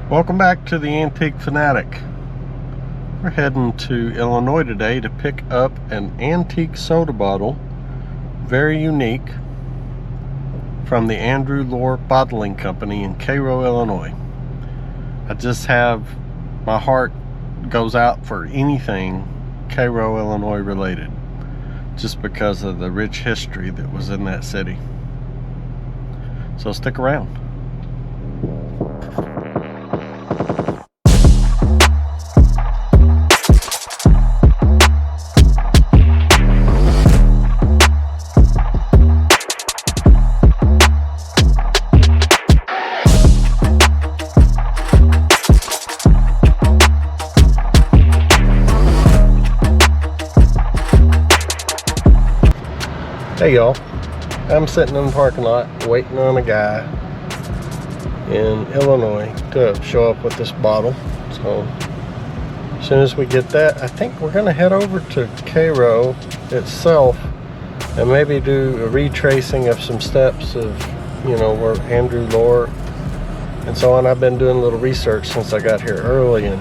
Welcome back to the Antique FANatic. We're heading to Illinois today to pick up an antique soda bottle, very unique, from the Lohr Bottling Company in Cairo, Illinois. I just have, my heart goes out for anything Cairo, Illinois related, just because of the rich history that was in that city. So stick around. Hey y'all, I'm sitting in the parking lot waiting on a guy in Illinois to show up with this bottle. So as soon as we get that, I think we're going to head over to Cairo itself and maybe do a retracing of some steps of, you know, where Lohr and so on. I've been doing a little research since I got here early, and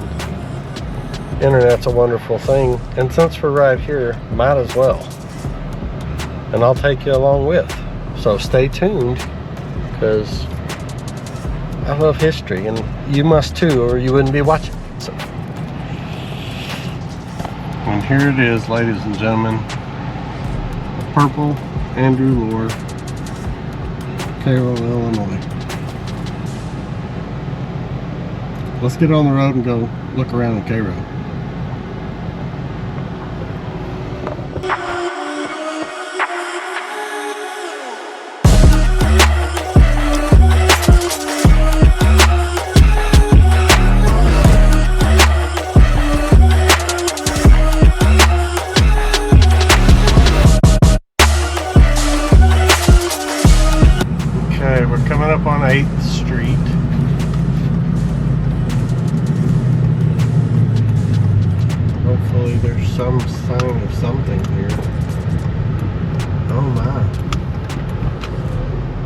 internet's a wonderful thing, and since we're right here, might as well. And I'll take you along with. So stay tuned, because I love history, and you must too, or you wouldn't be watching. So. And here it is, ladies and gentlemen. The purple Lohr, Cairo, Illinois. Let's get on the road and go look around in Cairo. We're coming up on 8th Street. Hopefully there's some sign of something here. Oh my.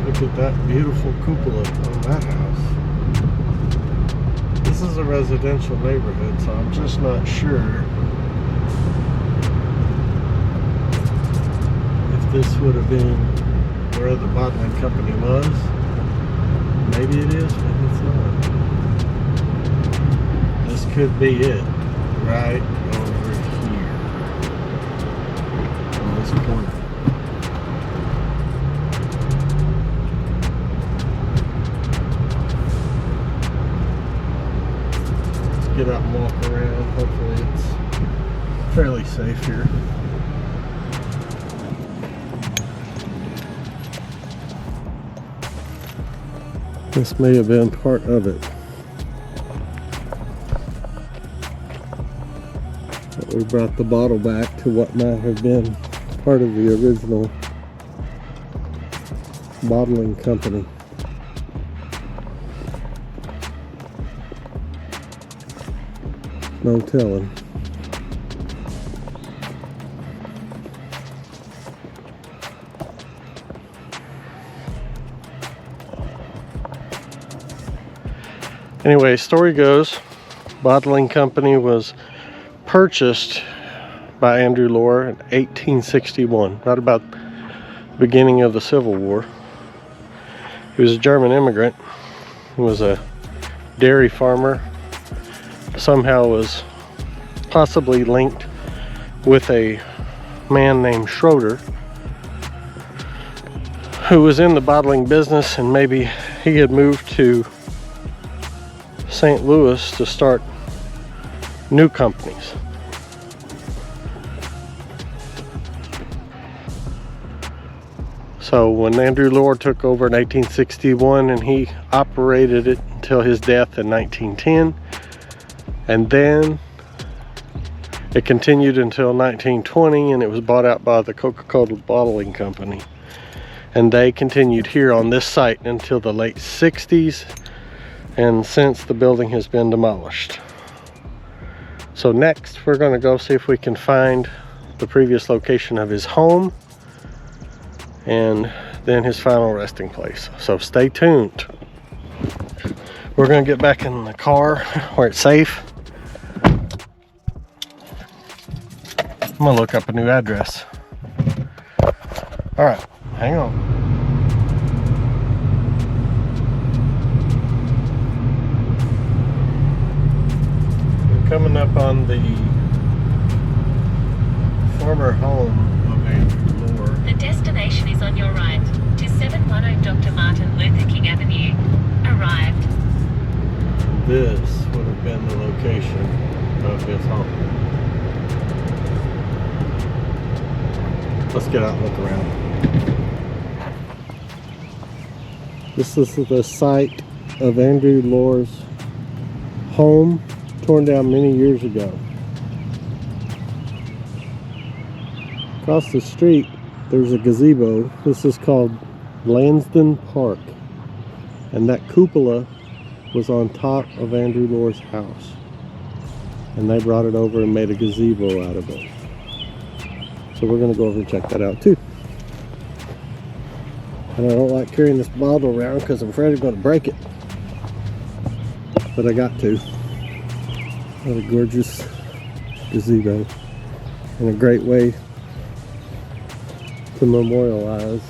Look at that beautiful cupola on that house. This is a residential neighborhood, so I'm just not sure if this would have been where the bottling company was. Maybe it is, maybe it's not. This could be it, right over here on this corner. Let's get out and walk around. Hopefully it's fairly safe here. This may have been part of it. But we brought the bottle back to what might have been part of the original bottling company. No telling. Anyway, story goes, bottling company was purchased by Lohr in 1861, right about the beginning of the Civil War. He was a German immigrant. He was a dairy farmer. Somehow was possibly linked with a man named Schroeder, who was in the bottling business, and maybe he had moved to St. Louis to start new companies. So when Lohr took over in 1861, and he operated it until his death in 1910, and then it continued until 1920, and it was bought out by the Coca-Cola Bottling Company, and they continued here on this site until the late 60s. And since, the building has been demolished. So next we're going to go see if we can find the previous location of his home and then his final resting place. So stay tuned. We're gonna get back in the car where it's safe. I'm gonna look up a new address. All right, hang on. We're coming up on the former home of Andrew Lohr. The destination is on your right, to 710 Dr. Martin Luther King Avenue. Arrived. This would have been the location of his home. Let's get out and look around. This is the site of Andrew Lohr's home, torn down many years ago. Across the street, there's a gazebo. This is called Lansdowne Park. And that cupola was on top of Andrew Lohr's house. And they brought it over and made a gazebo out of it. So we're going to go over and check that out too. And I don't like carrying this bottle around because I'm afraid I'm going to break it. But I got to. What a gorgeous gazebo. And a great way to memorialize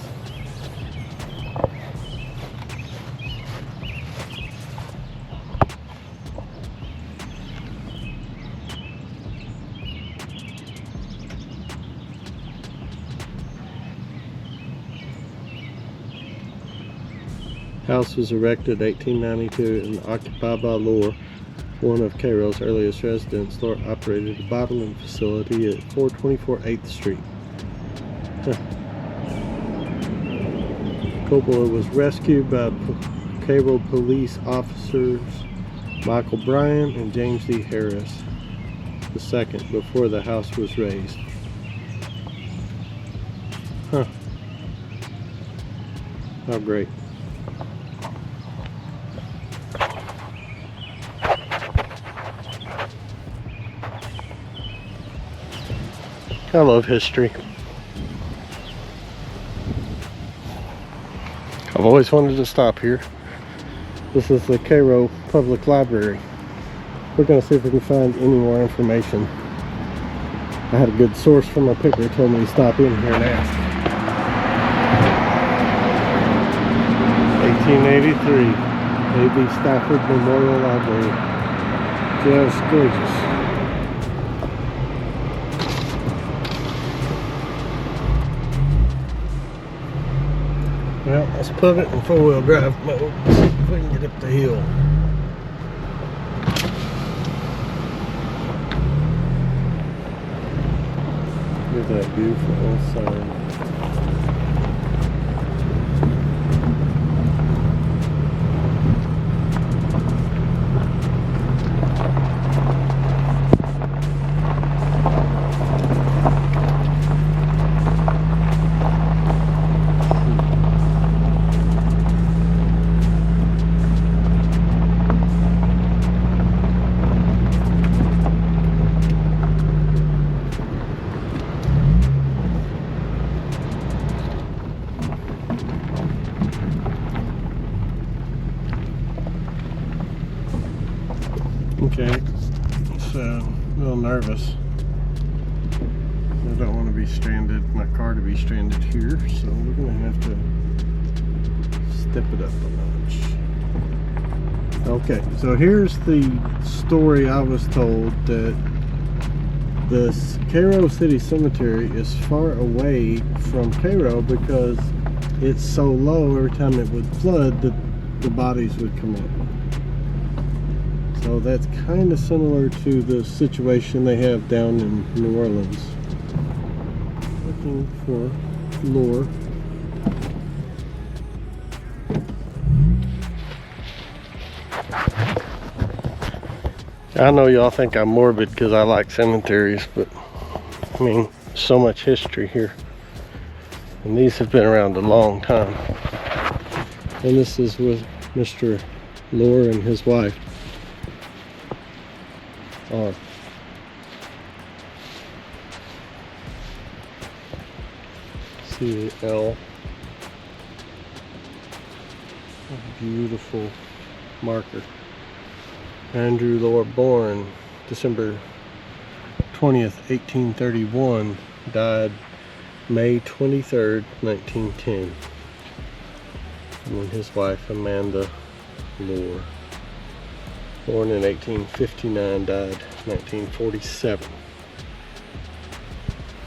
house was erected in 1892 and occupied by Lohr, one of Cairo's earliest residents. Lohr operated a bottling facility at 424 8th Street. Cupola was rescued by Cairo police officers Michael Bryan and James D. Harris II before the house was razed. Huh. How great. I love history. I've always wanted to stop here. This is the Cairo Public Library. We're going to see if we can find any more information. I had a good source from my picker told me to stop in here and ask. 1883, A.B. Stafford Memorial Library. Just gorgeous. Well, let's put it in four-wheel drive mode. See if we can get up the hill. Look at that beautiful sign. Okay, so a little nervous. I don't want to be stranded, my car to be stranded here, so we're going to have to step it up a notch. Okay, so here's the story I was told, that the Cairo City Cemetery is far away from Cairo because it's so low every time it would flood that the bodies would come up. So that's kind of similar to the situation they have down in New Orleans. Looking for Lohr. I know y'all think I'm morbid because I like cemeteries, but I mean, so much history here. And these have been around a long time. And this is with Mr. Lohr and his wife. See the L. Beautiful marker. Andrew Lohr, born December 20th, 1831, died May 23rd, 1910. And then his wife, Amanda Lohr, born in 1859, died 1947.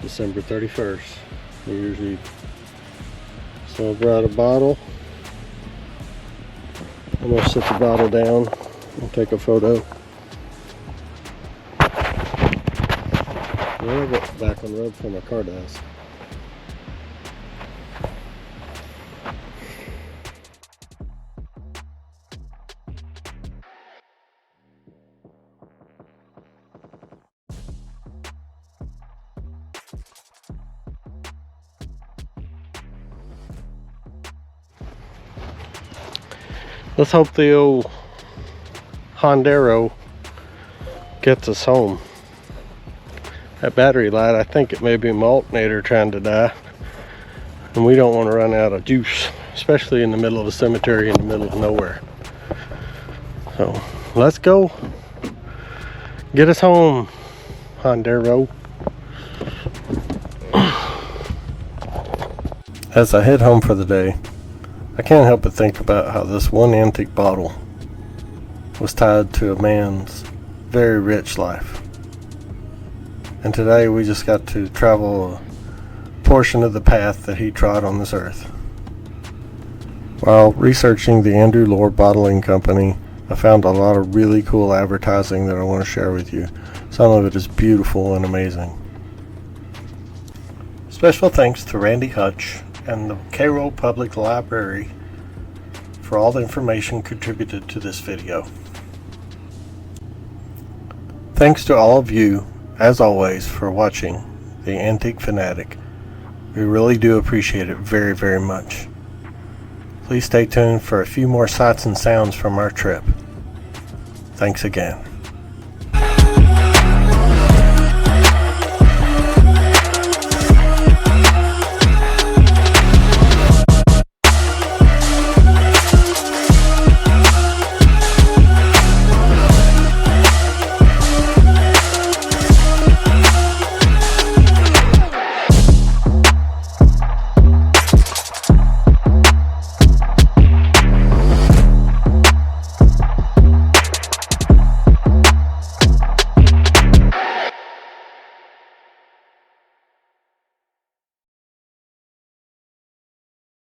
December 31st. New Year's Eve. So I brought a bottle. I'm going to set the bottle down and take a photo. Then I'll get back on the road before my car dies. Let's hope the old Hondero gets us home. That battery light, I think it may be my alternator trying to die. And we don't want to run out of juice, especially in the middle of a cemetery in the middle of nowhere. So let's go. Get us home, Hondero. As I head home for the day, I can't help but think about how this one antique bottle was tied to a man's very rich life. And today we just got to travel a portion of the path that he trod on this earth. While researching the Andrew Lohr Bottling Company, I found a lot of really cool advertising that I want to share with you. Some of it is beautiful and amazing. Special thanks to Randy Hutch and the Cairo Public Library for all the information contributed to this video. Thanks to all of you, as always, for watching the Antique FANatic. We really do appreciate it very, very much. Please stay tuned for a few more sights and sounds from our trip. Thanks again.